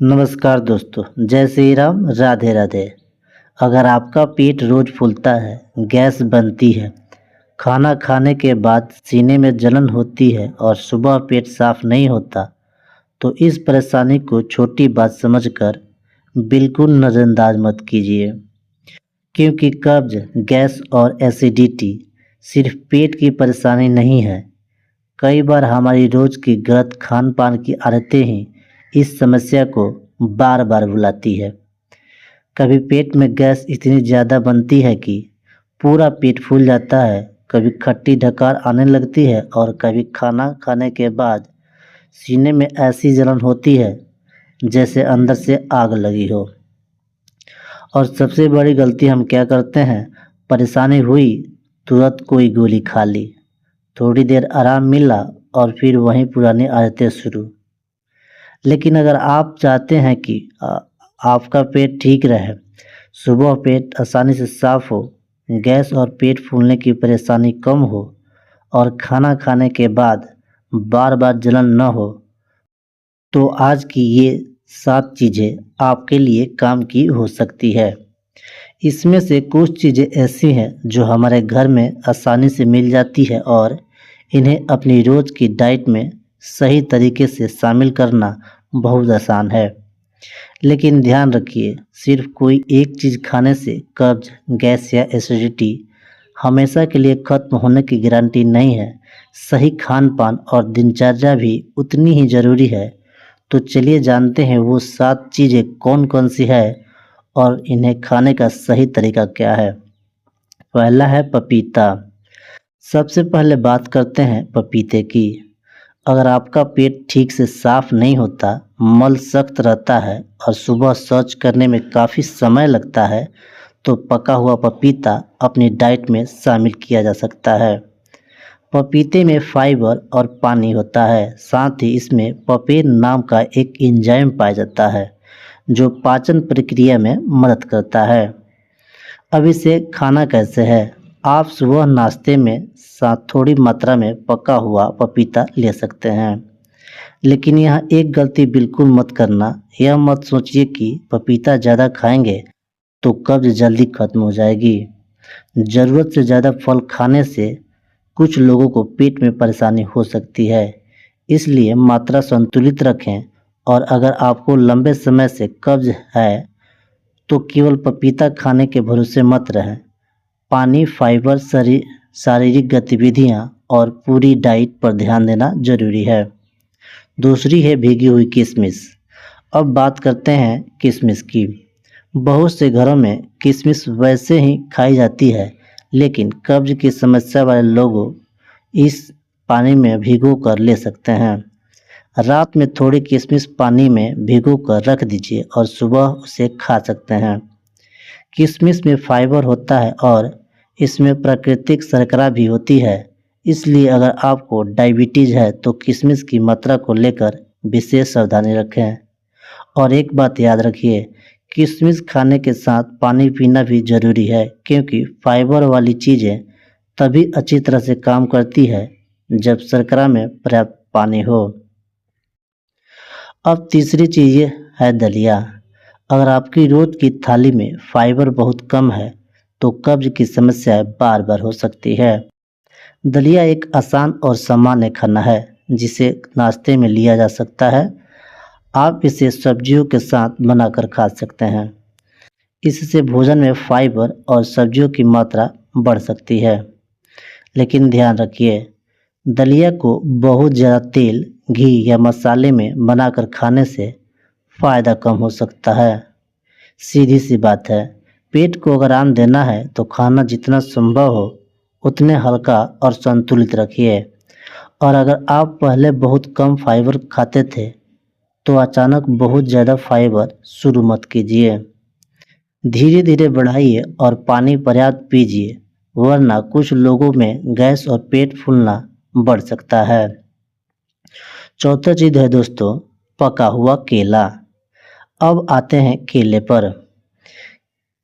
नमस्कार दोस्तों, जय श्री राम, राधे राधे। अगर आपका पेट रोज फूलता है, गैस बनती है, खाना खाने के बाद सीने में जलन होती है और सुबह पेट साफ नहीं होता, तो इस परेशानी को छोटी बात समझकर बिल्कुल नज़रअंदाज मत कीजिए। क्योंकि कब्ज, गैस और एसिडिटी सिर्फ पेट की परेशानी नहीं है। कई बार हमारी रोज की गलत खान पान की आदतें ही इस समस्या को बार बार बुलाती है। कभी पेट में गैस इतनी ज़्यादा बनती है कि पूरा पेट फूल जाता है, कभी खट्टी डकार आने लगती है और कभी खाना खाने के बाद सीने में ऐसी जलन होती है जैसे अंदर से आग लगी हो। और सबसे बड़ी गलती हम क्या करते हैं, परेशानी हुई तुरंत कोई गोली खा ली, थोड़ी देर आराम मिला और फिर वहीं पुरानी आदतें शुरू। लेकिन अगर आप चाहते हैं कि आपका पेट ठीक रहे, सुबह पेट आसानी से साफ हो, गैस और पेट फूलने की परेशानी कम हो और खाना खाने के बाद बार बार जलन न हो, तो आज की ये 7 चीज़ें आपके लिए काम की हो सकती है। इसमें से कुछ चीज़ें ऐसी हैं जो हमारे घर में आसानी से मिल जाती है और इन्हें अपनी रोज़ की डाइट में सही तरीके से शामिल करना बहुत आसान है। लेकिन ध्यान रखिए, सिर्फ कोई एक चीज़ खाने से कब्ज, गैस या एसिडिटी हमेशा के लिए खत्म होने की गारंटी नहीं है। सही खान पान और दिनचर्या भी उतनी ही ज़रूरी है। तो चलिए जानते हैं वो 7 चीज़ें कौन कौन सी है और इन्हें खाने का सही तरीका क्या है। पहला है पपीता। सबसे पहले बात करते हैं पपीते की। अगर आपका पेट ठीक से साफ नहीं होता, मल सख्त रहता है और सुबह शौच करने में काफ़ी समय लगता है, तो पका हुआ पपीता अपनी डाइट में शामिल किया जा सकता है। पपीते में फाइबर और पानी होता है, साथ ही इसमें पपेन नाम का एक एंजाइम पाया जाता है जो पाचन प्रक्रिया में मदद करता है। अब इसे खाना कैसे है? आप सुबह नाश्ते में साथ थोड़ी मात्रा में पका हुआ पपीता ले सकते हैं। लेकिन यहाँ एक गलती बिल्कुल मत करना, यह मत सोचिए कि पपीता ज़्यादा खाएंगे तो कब्ज जल्दी खत्म हो जाएगी। ज़रूरत से ज़्यादा फल खाने से कुछ लोगों को पेट में परेशानी हो सकती है, इसलिए मात्रा संतुलित रखें। और अगर आपको लंबे समय से कब्ज है तो केवल पपीता खाने के भरोसे मत रहें। पानी, फाइबर, शारीरिक गतिविधियाँ और पूरी डाइट पर ध्यान देना जरूरी है। दूसरी है भीगी हुई किशमिश। अब बात करते हैं किशमिश की। बहुत से घरों में किशमिश वैसे ही खाई जाती है, लेकिन कब्ज की समस्या वाले लोगों इस पानी में भिगो कर ले सकते हैं। रात में थोड़ी किशमिश पानी में भिगो कर रख दीजिए और सुबह उसे खा सकते हैं। किशमिश में फाइबर होता है और इसमें प्राकृतिक शर्करा भी होती है, इसलिए अगर आपको डायबिटीज़ है तो किशमिश की मात्रा को लेकर विशेष सावधानी रखें। और एक बात याद रखिए, किशमिश खाने के साथ पानी पीना भी ज़रूरी है, क्योंकि फाइबर वाली चीज़ें तभी अच्छी तरह से काम करती है जब शर्करा में पर्याप्त पानी हो। अब तीसरी चीज़ है दलिया। अगर आपकी रोज की थाली में फाइबर बहुत कम है तो कब्ज की समस्या बार बार हो सकती है। दलिया एक आसान और सामान्य खाना है जिसे नाश्ते में लिया जा सकता है। आप इसे सब्जियों के साथ बनाकर खा सकते हैं। इससे भोजन में फाइबर और सब्जियों की मात्रा बढ़ सकती है। लेकिन ध्यान रखिए, दलिया को बहुत ज़्यादा तेल, घी या मसाले में बनाकर खाने से फ़ायदा कम हो सकता है। सीधी सी बात है, पेट को अगर आराम देना है तो खाना जितना संभव हो उतने हल्का और संतुलित रखिए। और अगर आप पहले बहुत कम फाइबर खाते थे तो अचानक बहुत ज़्यादा फाइबर शुरू मत कीजिए। धीरे धीरे बढ़ाइए और पानी पर्याप्त पीजिए, वरना कुछ लोगों में गैस और पेट फूलना बढ़ सकता है। चौथा चीज़ है दोस्तों, पका हुआ केला। अब आते हैं केले पर।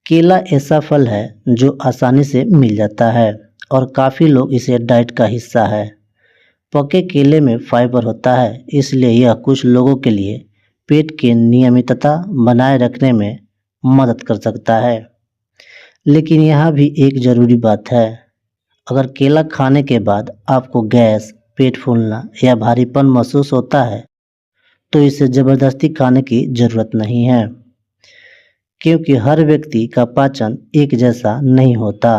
केला ऐसा फल है जो आसानी से मिल जाता है और काफ़ी लोग इसे डाइट का हिस्सा है। पके केले में फाइबर होता है, इसलिए यह कुछ लोगों के लिए पेट की नियमितता बनाए रखने में मदद कर सकता है। लेकिन यहाँ भी एक ज़रूरी बात है, अगर केला खाने के बाद आपको गैस, पेट फूलना या भारीपन महसूस होता है, तो इसे ज़बरदस्ती खाने की ज़रूरत नहीं है, क्योंकि हर व्यक्ति का पाचन एक जैसा नहीं होता।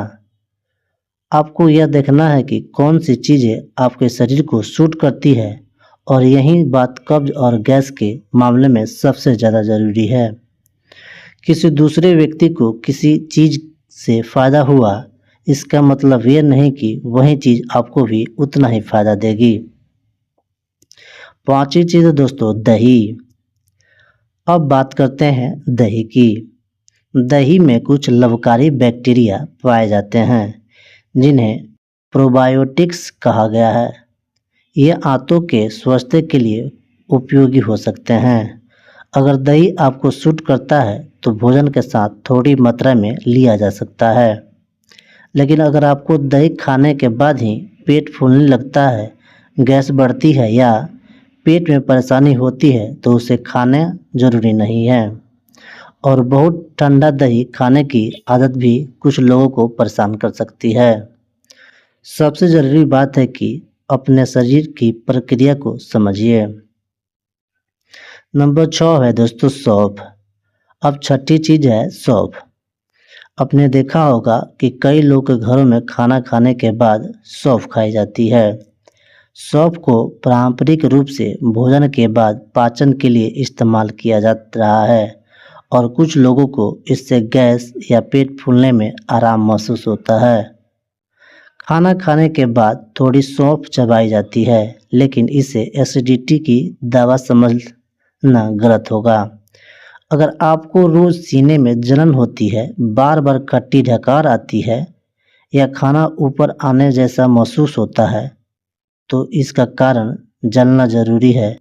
आपको यह देखना है कि कौन सी चीज़ें आपके शरीर को सूट करती है, और यही बात कब्ज और गैस के मामले में सबसे ज़्यादा ज़रूरी है। किसी दूसरे व्यक्ति को किसी चीज़ से फ़ायदा हुआ, इसका मतलब ये नहीं कि वही चीज़ आपको भी उतना ही फ़ायदा देगी। पांचवी चीज़ है दोस्तों, दही। अब बात करते हैं दही की। दही में कुछ लाभकारी बैक्टीरिया पाए जाते हैं, जिन्हें प्रोबायोटिक्स कहा गया है। ये आंतों के स्वास्थ्य के लिए उपयोगी हो सकते हैं। अगर दही आपको सूट करता है तो भोजन के साथ थोड़ी मात्रा में लिया जा सकता है। लेकिन अगर आपको दही खाने के बाद ही पेट फूलने लगता है, गैस बढ़ती है या पेट में परेशानी होती है, तो उसे खाना ज़रूरी नहीं है। और बहुत ठंडा दही खाने की आदत भी कुछ लोगों को परेशान कर सकती है। सबसे ज़रूरी बात है कि अपने शरीर की प्रक्रिया को समझिए। नंबर 6 है दोस्तों, सौंफ। अब छठी चीज़ है सौंफ। आपने देखा होगा कि कई लोग के घरों में खाना खाने के बाद सौंफ खाई जाती है। सौंफ को पारंपरिक रूप से भोजन के बाद पाचन के लिए इस्तेमाल किया जा रहा है, और कुछ लोगों को इससे गैस या पेट फूलने में आराम महसूस होता है। खाना खाने के बाद थोड़ी सौंफ चबाई जाती है, लेकिन इसे एसिडिटी की दवा समझना गलत होगा। अगर आपको रोज़ सीने में जलन होती है, बार बार खट्टी डकार आती है या खाना ऊपर आने जैसा महसूस होता है, तो इसका कारण जानना ज़रूरी है।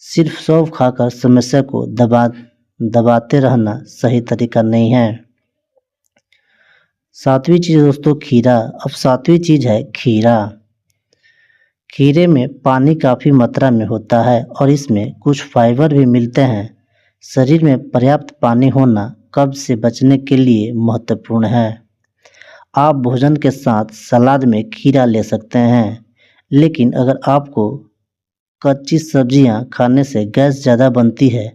सिर्फ सौंफ खाकर समस्या को दबाते रहना सही तरीका नहीं है। सातवीं चीज़ दोस्तों, खीरा। अब सातवीं चीज़ है खीरा। खीरे में पानी काफ़ी मात्रा में होता है और इसमें कुछ फाइबर भी मिलते हैं। शरीर में पर्याप्त पानी होना कब्ज से बचने के लिए महत्वपूर्ण है। आप भोजन के साथ सलाद में खीरा ले सकते हैं, लेकिन अगर आपको कच्ची सब्जियां खाने से गैस ज़्यादा बनती है,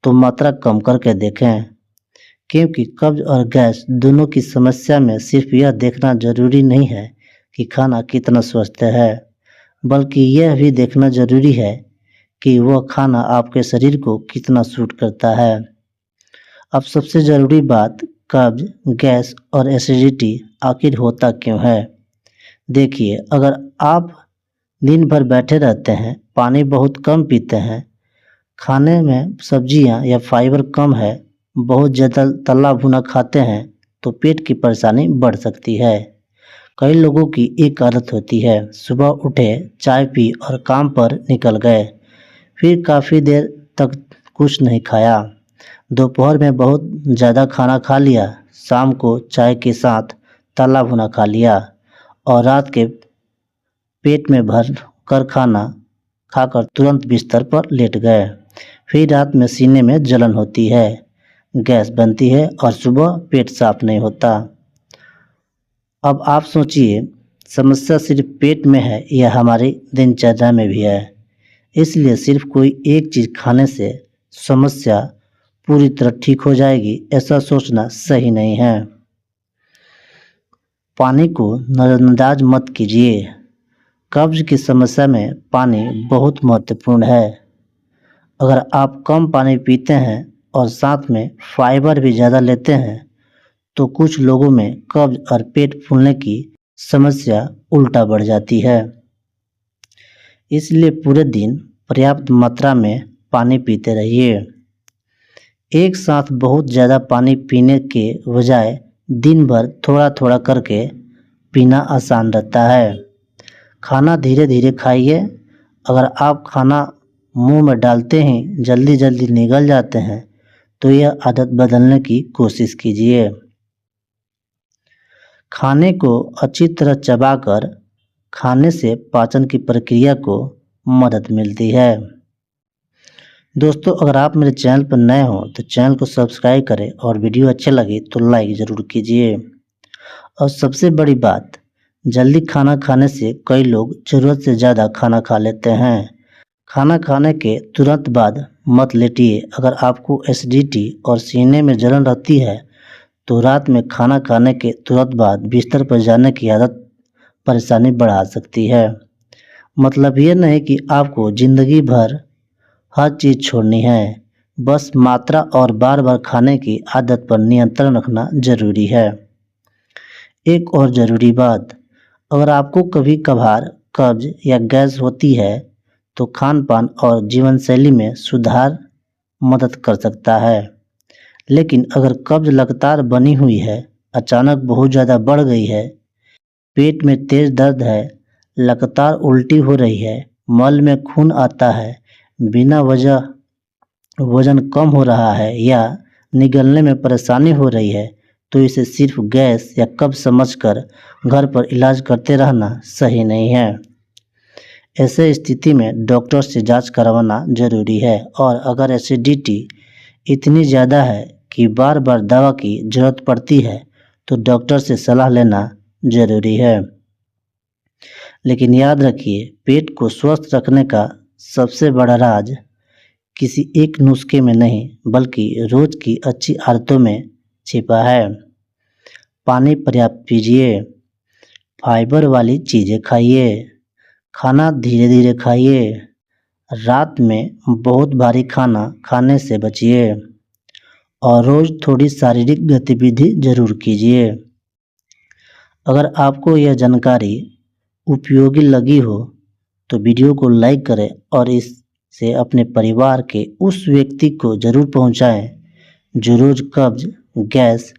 तो मात्रा कम करके देखें, क्योंकि कब्ज और गैस दोनों की समस्या में सिर्फ यह देखना ज़रूरी नहीं है कि खाना कितना स्वस्थ है, बल्कि यह भी देखना ज़रूरी है कि वह खाना आपके शरीर को कितना सूट करता है। अब सबसे ज़रूरी बात, कब्ज, गैस और एसिडिटी आखिर होता क्यों है। देखिए, अगर आप दिन भर बैठे रहते हैं, पानी बहुत कम पीते हैं, खाने में सब्जियां या फाइबर कम है, बहुत ज़्यादा तला भुना खाते हैं, तो पेट की परेशानी बढ़ सकती है। कई लोगों की एक आदत होती है, सुबह उठे, चाय पी और काम पर निकल गए, फिर काफ़ी देर तक कुछ नहीं खाया। दोपहर में बहुत ज़्यादा खाना खा लिया, शाम को चाय के साथ तला भुना खा लिया, और रात के पेट में भर कर खाना खाकर तुरंत बिस्तर पर लेट गए। फिर रात में सीने में जलन होती है, गैस बनती है और सुबह पेट साफ नहीं होता। अब आप सोचिए, समस्या सिर्फ पेट में है या हमारी दिनचर्या में भी है। इसलिए सिर्फ कोई एक चीज़ खाने से समस्या पूरी तरह ठीक हो जाएगी, ऐसा सोचना सही नहीं है। पानी को नज़रअंदाज मत कीजिए। कब्ज की समस्या में पानी बहुत महत्वपूर्ण है। अगर आप कम पानी पीते हैं और साथ में फाइबर भी ज़्यादा लेते हैं, तो कुछ लोगों में कब्ज और पेट फूलने की समस्या उल्टा बढ़ जाती है। इसलिए पूरे दिन पर्याप्त मात्रा में पानी पीते रहिए। एक साथ बहुत ज़्यादा पानी पीने के बजाय दिन भर थोड़ा थोड़ा करके पीना आसान रहता है। खाना धीरे धीरे खाइए। अगर आप खाना मुंह में डालते ही जल्दी जल्दी निगल जाते हैं, तो यह आदत बदलने की कोशिश कीजिए। खाने को अच्छी तरह चबाकर खाने से पाचन की प्रक्रिया को मदद मिलती है। दोस्तों, अगर आप मेरे चैनल पर नए हो तो चैनल को सब्सक्राइब करें और वीडियो अच्छे लगे तो लाइक ज़रूर कीजिए। और सबसे बड़ी बात, जल्दी खाना खाने से कई लोग ज़रूरत से ज़्यादा खाना खा लेते हैं। खाना खाने के तुरंत बाद मत लेटिए। अगर आपको एसिडिटी और सीने में जलन रहती है तो रात में खाना खाने के तुरंत बाद बिस्तर पर जाने की आदत परेशानी बढ़ा सकती है। मतलब ये नहीं कि आपको ज़िंदगी भर हर चीज़ छोड़नी है, बस मात्रा और बार-बार खाने की आदत पर नियंत्रण रखना ज़रूरी है। एक और ज़रूरी बात, अगर आपको कभी-कभार कब्ज़ या गैस होती है, तो खान-पान और जीवनशैली में सुधार मदद कर सकता है। लेकिन अगर कब्ज़ लगातार बनी हुई है, अचानक बहुत ज़्यादा बढ़ गई है, पेट में तेज़ दर्द है, लगातार उल्टी हो रही है, मल में खून आता है, बिना वजह वज़न कम हो रहा है या निगलने में परेशानी हो रही है, तो इसे सिर्फ गैस या कब्ज़ समझकर घर पर इलाज करते रहना सही नहीं है। ऐसे स्थिति में डॉक्टर से जांच करवाना ज़रूरी है और अगर एसिडिटी इतनी ज़्यादा है कि बार-बार दवा की ज़रूरत पड़ती है, तो डॉक्टर से सलाह लेना ज़रूरी है। लेकिन याद रखिए, पेट को स्वस्थ रखने का सबसे बड़ा राज किसी एक नुस्खे में नहीं, बल्कि रोज़ की अच्छी आदतों में छिपा है। पानी पर्याप्त पीजिए, फाइबर वाली चीज़ें खाइए, खाना धीरे-धीरे खाइए, रात में बहुत भारी खाना खाने से बचिए और रोज़ थोड़ी शारीरिक गतिविधि ज़रूर कीजिए। अगर आपको यह जानकारी उपयोगी लगी हो तो वीडियो को लाइक करें और इसे अपने परिवार के उस व्यक्ति को ज़रूर पहुंचाएं जो रोज़ कब्ज़, गैस,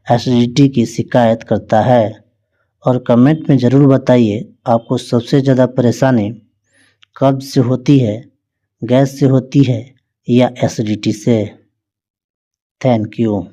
एसिडिटी की शिकायत करता है। और कमेंट में ज़रूर बताइए आपको सबसे ज़्यादा परेशानी कब्ज़ से होती है, गैस से होती है या एसिडिटी से। Thank you.